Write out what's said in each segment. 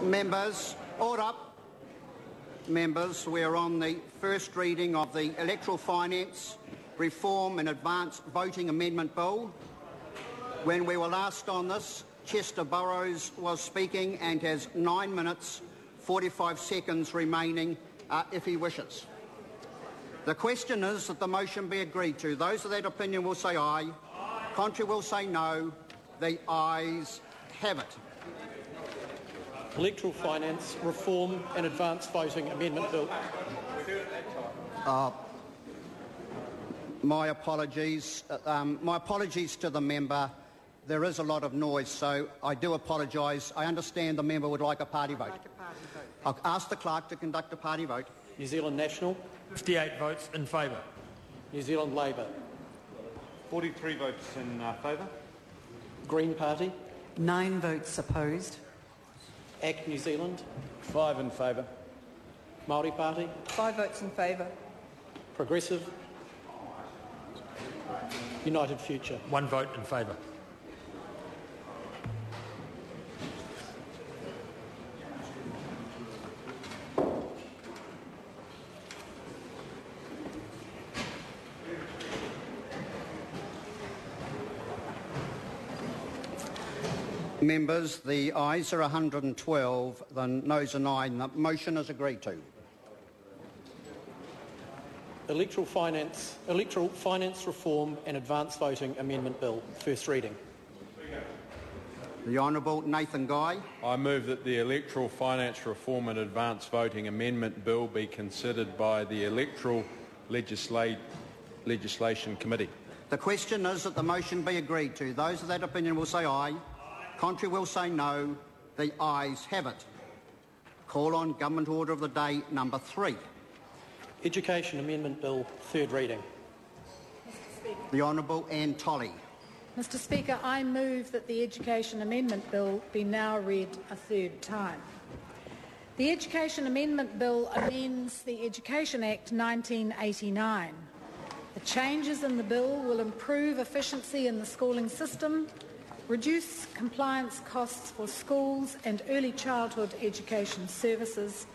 Members, order. Members, we are on the first reading of the Electoral Finance Reform and Advanced Voting Amendment Bill. When we were last on this, Chester Burrows was speaking and has 9 minutes 45 seconds remaining if he wishes. The question is that the motion be agreed to. Those of that opinion will say aye. Aye. Contrary will say no. The ayes have it. Electoral Finance Reform and Advanced Voting Amendment Bill. My apologies. My apologies to the member. There is a lot of noise, so I do apologise. I understand the member would like a party vote. I'll ask the clerk to conduct a party vote. New Zealand National. 58 votes in favour. New Zealand Labour. 43 votes in favour. Green Party. 9 votes opposed. ACT New Zealand. 5 in favour. Māori Party. 5 votes in favour. Progressive. United Future. 1 vote in favour. Members, the ayes are 112, the noes are 9. The motion is agreed to. Electoral Finance Reform and Advanced Voting Amendment Bill. First reading. The Honourable Nathan Guy. I move that the Electoral Finance Reform and Advanced Voting Amendment Bill be considered by the Electoral Legislation Committee. The question is that the motion be agreed to. Those of that opinion will say aye. Contrary will say no. The ayes have it. Call on Government Order of the Day number 3. Education Amendment Bill. Third reading. The Honourable Anne Tolley. Mr Speaker, I move that the Education Amendment Bill be now read a third time. The Education Amendment Bill amends the Education Act 1989. The changes in the bill will improve efficiency in the schooling system, reduce compliance costs for schools and early childhood education services,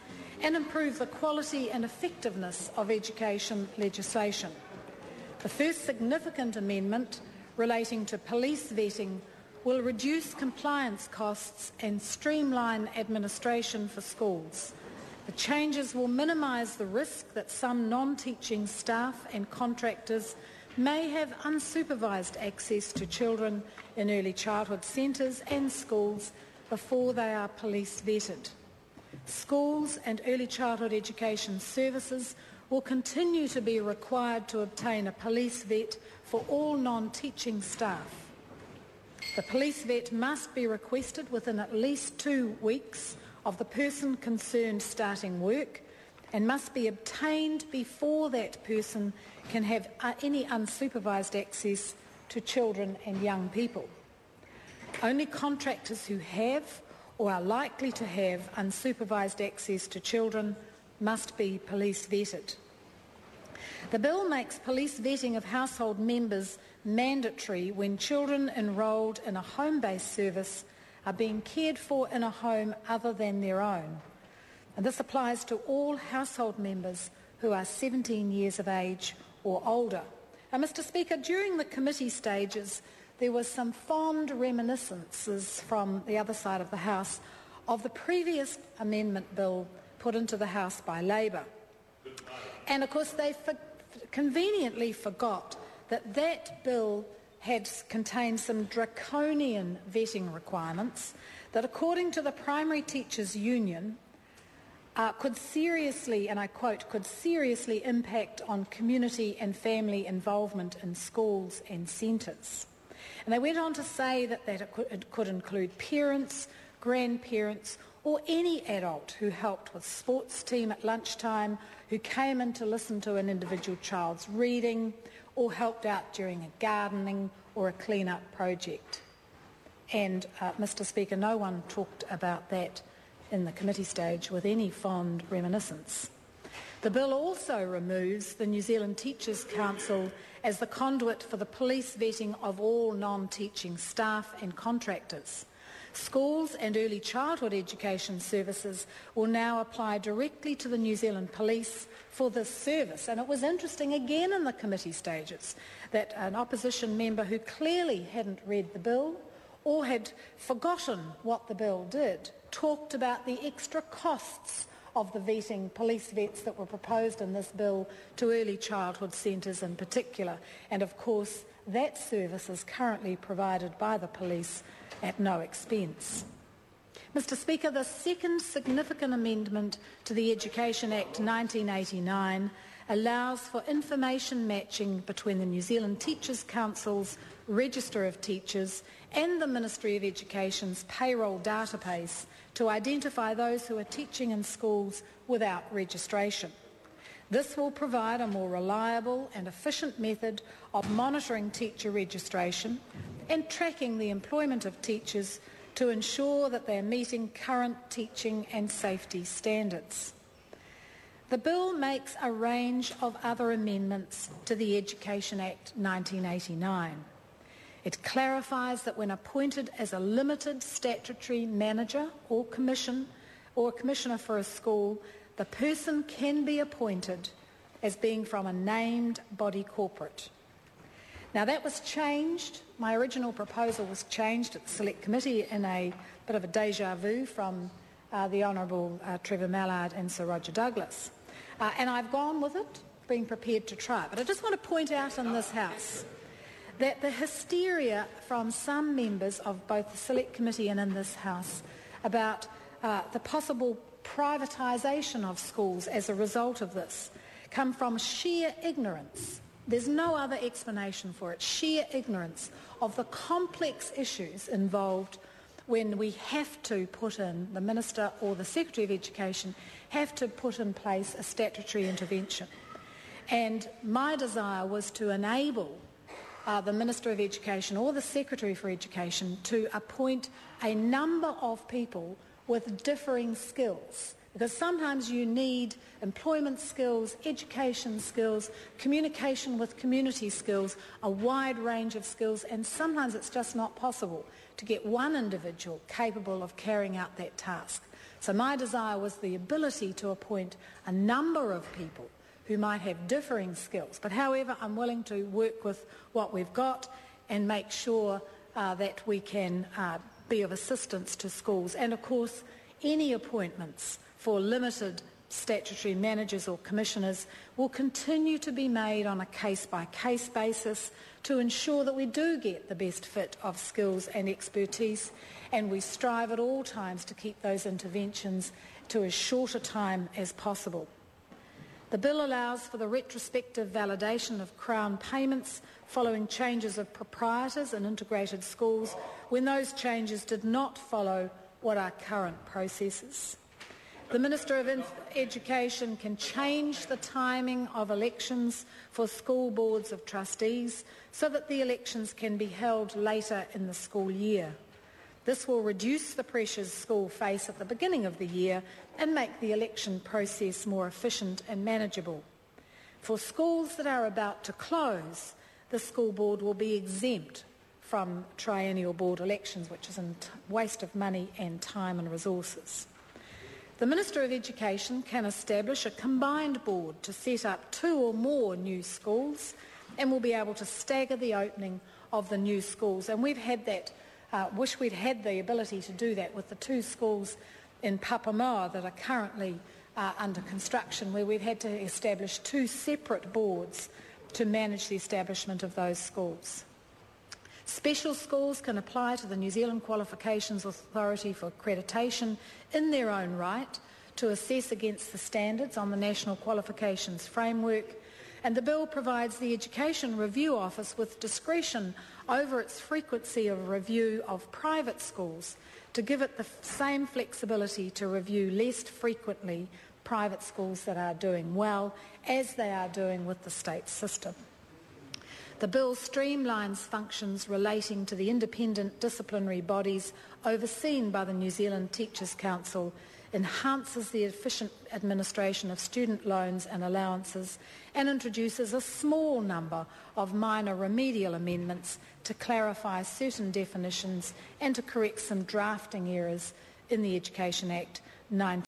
and improve the quality and effectiveness of education legislation. The first significant amendment, relating to police vetting, will reduce compliance costs and streamline administration for schools. The changes will minimise the risk that some non-teaching staff and contractors may have unsupervised access to children in early childhood centres and schools before they are police vetted. Schools and early childhood education services will continue to be required to obtain a police vet for all non-teaching staff. The police vet must be requested within at least 2 weeks of the person concerned starting work and must be obtained before that person can have any unsupervised access to children and young people. Only contractors who have or are likely to have unsupervised access to children must be police vetted. The bill makes police vetting of household members mandatory when children enrolled in a home-based service are being cared for in a home other than their own. And this applies to all household members who are 17 years of age or older. And Mr Speaker, during the committee stages, there was some fond reminiscences from the other side of the House of the previous amendment bill put into the House by Labour. And of course they conveniently forgot that that bill had contained some draconian vetting requirements that, according to the Primary Teachers Union, could seriously, and I quote, could seriously impact on community and family involvement in schools and centres. And they went on to say that it could include parents, grandparents, or any adult who helped with sports team at lunchtime, who came in to listen to an individual child's reading, or helped out during a gardening or a clean-up project. And, Mr Speaker, no one talked about that in the committee stage with any fond reminiscence. The bill also removes the New Zealand Teachers' Council as the conduit for the police vetting of all non-teaching staff and contractors. Schools and early childhood education services will now apply directly to the New Zealand Police for this service. And it was interesting again in the committee stages that an opposition member who clearly hadn't read the bill or had forgotten what the bill did talked about the extra costs of the vetting police vets that were proposed in this bill to early childhood centres in particular. And of course that service is currently provided by the police at no expense. Mr. Speaker, the second significant amendment to the Education Act 1989 allows for information matching between the New Zealand Teachers Council's Register of Teachers and the Ministry of Education's payroll database to identify those who are teaching in schools without registration. This will provide a more reliable and efficient method of monitoring teacher registration and tracking the employment of teachers to ensure that they are meeting current teaching and safety standards. The bill makes a range of other amendments to the Education Act 1989. It clarifies that when appointed as a limited statutory manager or commissioner for a school, the person can be appointed as being from a named body corporate. Now that was changed. My original proposal was changed at the Select Committee in a bit of a déjà vu from the Honourable Trevor Mallard and Sir Roger Douglas. And I've gone with it, being prepared to try it. But I just want to point out in this House that the hysteria from some members of both the Select Committee and in this House about the possible privatisation of schools as a result of this come from sheer ignorance. There's no other explanation for it. Sheer ignorance of the complex issues involved when we have to put in, the Minister or the Secretary of Education have to put in place a statutory intervention. And my desire was to enable the Minister of Education or the Secretary for Education to appoint a number of people with differing skills. Because sometimes you need employment skills, education skills, communication with community skills, a wide range of skills, and sometimes it's just not possible to get one individual capable of carrying out that task. So my desire was the ability to appoint a number of people who might have differing skills. But however, I'm willing to work with what we've got and make sure that we can be of assistance to schools. And of course, any appointments for limited statutory managers or commissioners will continue to be made on a case-by-case basis to ensure that we do get the best fit of skills and expertise, and we strive at all times to keep those interventions to as short a time as possible. The bill allows for the retrospective validation of Crown payments following changes of proprietors in integrated schools when those changes did not follow what are current processes. The Minister of Education can change the timing of elections for school boards of trustees so that the elections can be held later in the school year. This will reduce the pressures schools face at the beginning of the year and make the election process more efficient and manageable. For schools that are about to close, the school board will be exempt from triennial board elections, which is a waste of money and time and resources. The Minister of Education can establish a combined board to set up 2 or more new schools and will be able to stagger the opening of the new schools. And we've had that, wish we'd had the ability to do that with the 2 schools in Papamoa that are currently under construction, where we've had to establish 2 separate boards to manage the establishment of those schools. Special schools can apply to the New Zealand Qualifications Authority for accreditation in their own right to assess against the standards on the National Qualifications Framework, and the bill provides the Education Review Office with discretion over its frequency of review of private schools to give it the same flexibility to review less frequently private schools that are doing well as they are doing with the state system. The bill streamlines functions relating to the independent disciplinary bodies overseen by the New Zealand Teachers' Council, enhances the efficient administration of student loans and allowances, and introduces a small number of minor remedial amendments to clarify certain definitions and to correct some drafting errors in the Education Act 19